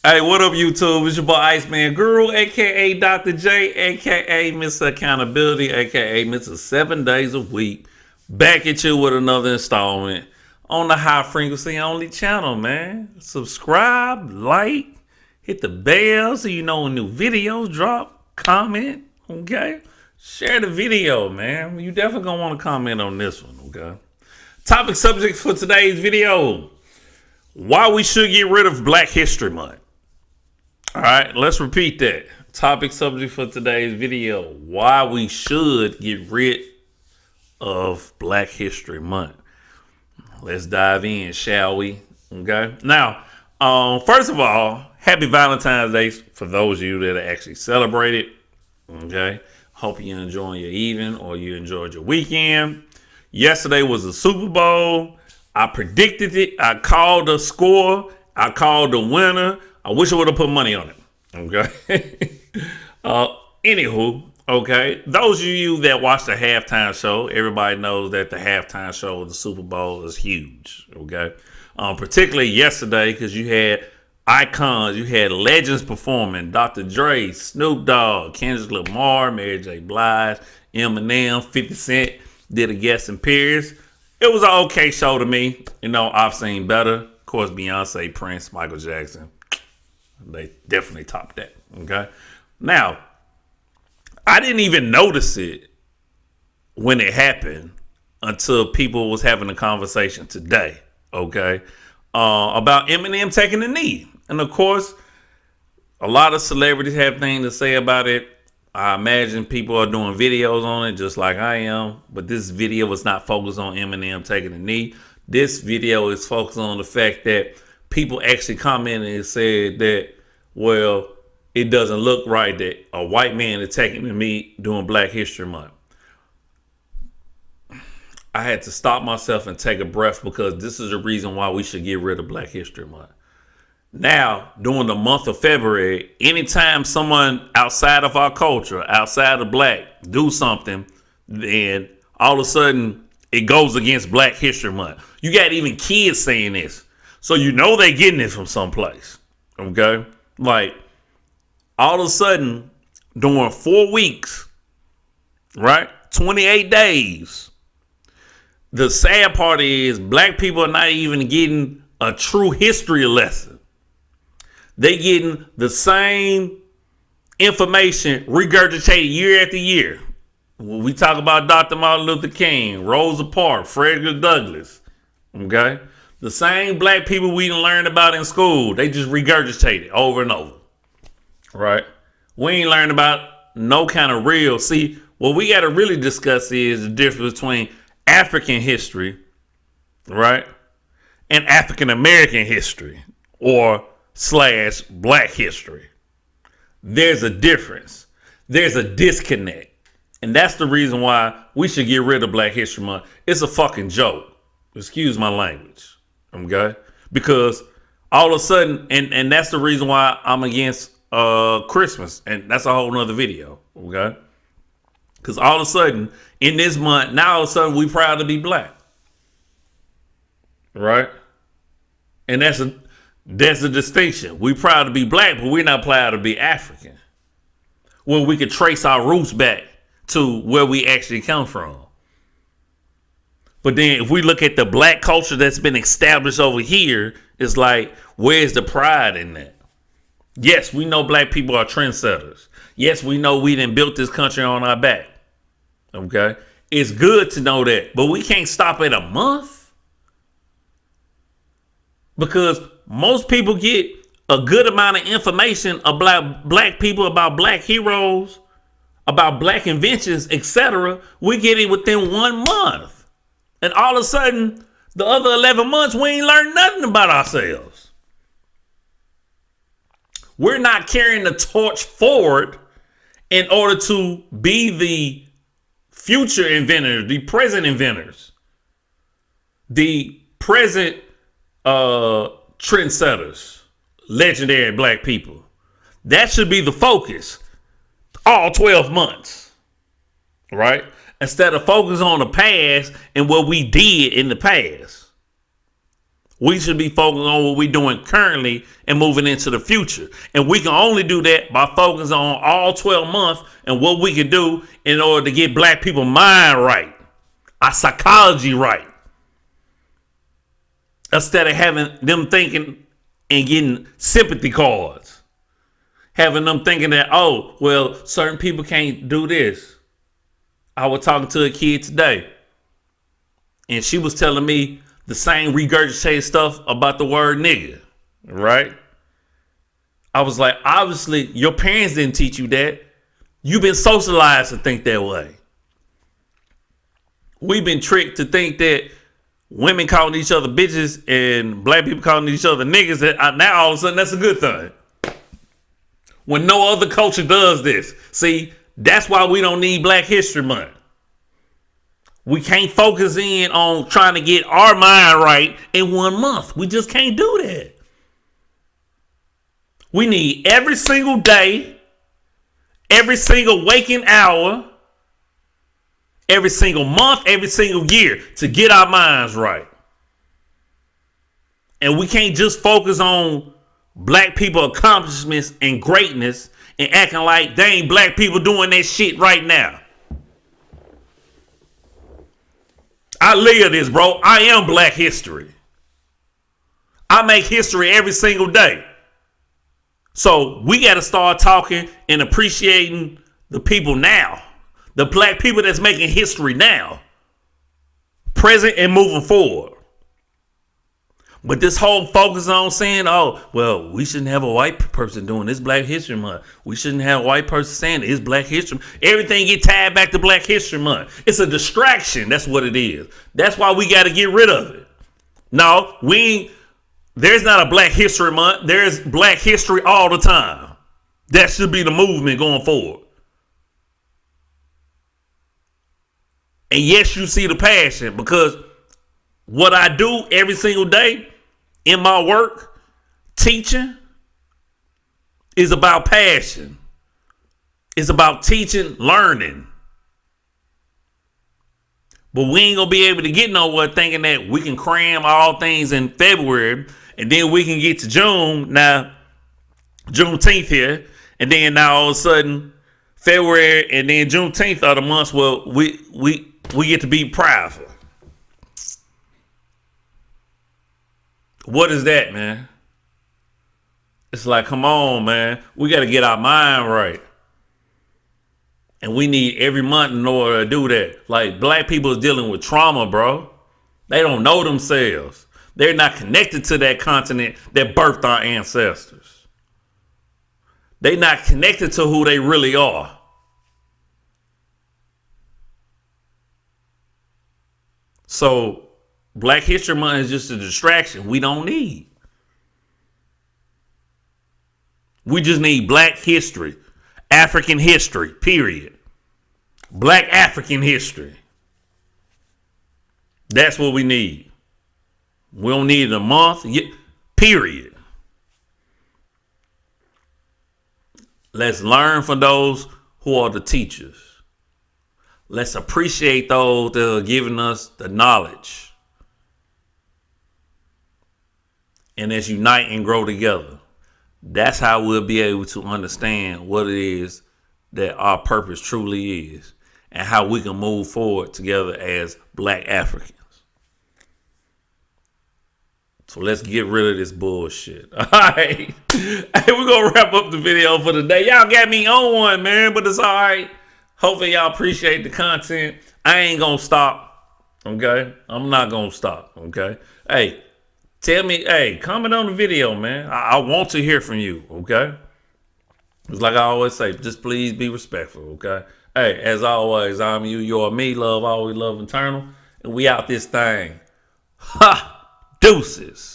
Hey, what up, YouTube? It's your boy Iceman Guru, aka Dr. J, aka Mr. Accountability, aka Mr. 7 Days a Week. Back at you with another installment on the High Frequency Only channel, man. Subscribe, like, hit the bell so you know when new videos drop. Comment, okay? Share the video, man. You definitely gonna want to comment on this one, okay? Topic subject for today's video: why we should get rid of Black History Month. All right, let's repeat that. Topic subject for today's video: why we should get rid of Black History Month. Let's dive in, shall we? Okay. Now, first of all, happy Valentine's Day for those of you that actually celebrate it. Okay. Hope you're enjoying your evening or you enjoyed your weekend. Yesterday was the Super Bowl. I predicted it. I called the score. I called the winner. I wish I would have put money on it. Okay. Anywho, okay. Those of you that watch the halftime show, everybody knows that the halftime show of the Super Bowl is huge. Okay. Particularly yesterday, because you had icons, you had legends performing: Dr. Dre, Snoop Dogg, Kendrick Lamar, Mary J. Blige, Eminem, 50 Cent did a guest appearance. It was an okay show to me. You know, I've seen better. Of course, Beyonce, Prince, Michael Jackson, they definitely topped that. Okay. Now, I didn't even notice it when it happened until people was having a conversation today. Okay. About Eminem taking the knee. And of course, a lot of celebrities have things to say about it. I imagine people are doing videos on it just like I am. But this video was not focused on Eminem taking the knee. This video is focused on the fact that people actually commented and said that, well, it doesn't look right that a white man is taking the knee during Black History Month. I had to stop myself and take a breath, because this is the reason why we should get rid of Black History Month. Now, during the month of February, anytime someone outside of our culture, outside of black, do something, then all of a sudden it goes against Black History Month. You got even kids saying this. So you know they getting it from someplace. Okay? Like, all of a sudden, during 4 weeks, right? 28 days. The sad part is black people are not even getting a true history lesson. They getting the same information regurgitated year after year. When we talk about Dr. Martin Luther King, Rosa Parks, Frederick Douglass, okay? The same black people we didn't learn about in school, they just regurgitate it over and over, right? We ain't learned about no kind of real. See, what we got to really discuss is the difference between African history, right, and African American history or / black history. There's a difference. There's a disconnect. And that's the reason why we should get rid of Black History Month. It's a fucking joke. Excuse my language. Okay? Because all of a sudden, and that's the reason why I'm against Christmas. And that's a whole nother video. Okay? Because all of a sudden, in this month, now all of a sudden we proud to be black. Right? And that's a distinction. We proud to be black, but we're not proud to be African. Well, we could trace our roots back to where we actually come from. But then if we look at the black culture that's been established over here, it's like, where's the pride in that? Yes, we know black people are trendsetters. Yes, we know we done built this country on our back. Okay? It's good to know that, but we can't stop at a month. Because most people get a good amount of information about black people, about black heroes, about black inventions, etc. We get it within 1 month. And all of a sudden, the other 11 months, we ain't learned nothing about ourselves. We're not carrying the torch forward in order to be the future inventors, the present inventors, the present trendsetters, legendary black people. That should be the focus all 12 months, right? Instead of focus on the past and what we did in the past. We should be focused on what we're doing currently and moving into the future. And we can only do that by focusing on all 12 months and what we can do in order to get black people's mind right, our psychology right. Instead of having them thinking and getting sympathy cards. Having them thinking that, oh, well, certain people can't do this. I was talking to a kid today, and she was telling me the same regurgitated stuff about the word nigga, right? I was like, obviously, your parents didn't teach you that. You've been socialized to think that way. We've been tricked to think that women calling each other bitches and black people calling each other niggas, that now all of a sudden that's a good thing. When no other culture does this. See, that's why we don't need Black History Month. We can't focus in on trying to get our mind right in 1 month. We just can't do that. We need every single day, every single waking hour, every single month, every single year to get our minds right. And we can't just focus on black people accomplishments and greatness and acting like they ain't black people doing that shit right now. I live this, bro. I am Black history. I make history every single day. So we got to start talking and appreciating the people now. The black people that's making history now. Present and moving forward. But this whole focus on saying, oh, well, we shouldn't have a white person doing this Black History Month. We shouldn't have a white person saying it's Black History Month. Everything get tied back to Black History Month. It's a distraction. That's what it is. That's why we got to get rid of it. No, there's not a Black History Month. There's Black history all the time. That should be the movement going forward. And yes, you see the passion, because what I do every single day in my work, teaching, is about passion. It's about teaching, learning. But we ain't gonna be able to get nowhere thinking that we can cram all things in February and then we can get to June. Now, Juneteenth here, and then now all of a sudden February and then Juneteenth are the months where we get to be proud for. What is that, man? It's like, come on, man. We got to get our mind right. And we need every month in order to do that. Like, black people is dealing with trauma, bro. They don't know themselves. They're not connected to that continent that birthed our ancestors. They're not connected to who they really are. So, Black History Month is just a distraction we don't need. We just need black history, African history, period. Black African history. That's what we need. We don't need a month, period. Let's learn from those who are the teachers. Let's appreciate those that are giving us the knowledge. And let's unite and grow together. That's how we'll be able to understand what it is that our purpose truly is and how we can move forward together as black Africans. So let's get rid of this bullshit. All right. Hey, we're going to wrap up the video for today. Y'all got me on one, man, but it's all right. Hopefully y'all appreciate the content. I ain't going to stop. Okay. I'm not going to stop. Okay. Hey, tell me, comment on the video, man. I want to hear from you. Okay. It's like I always say, just please be respectful. Okay. Hey, as always, I'm you, you're me, love, always love eternal. And we out this thing. Ha! Deuces.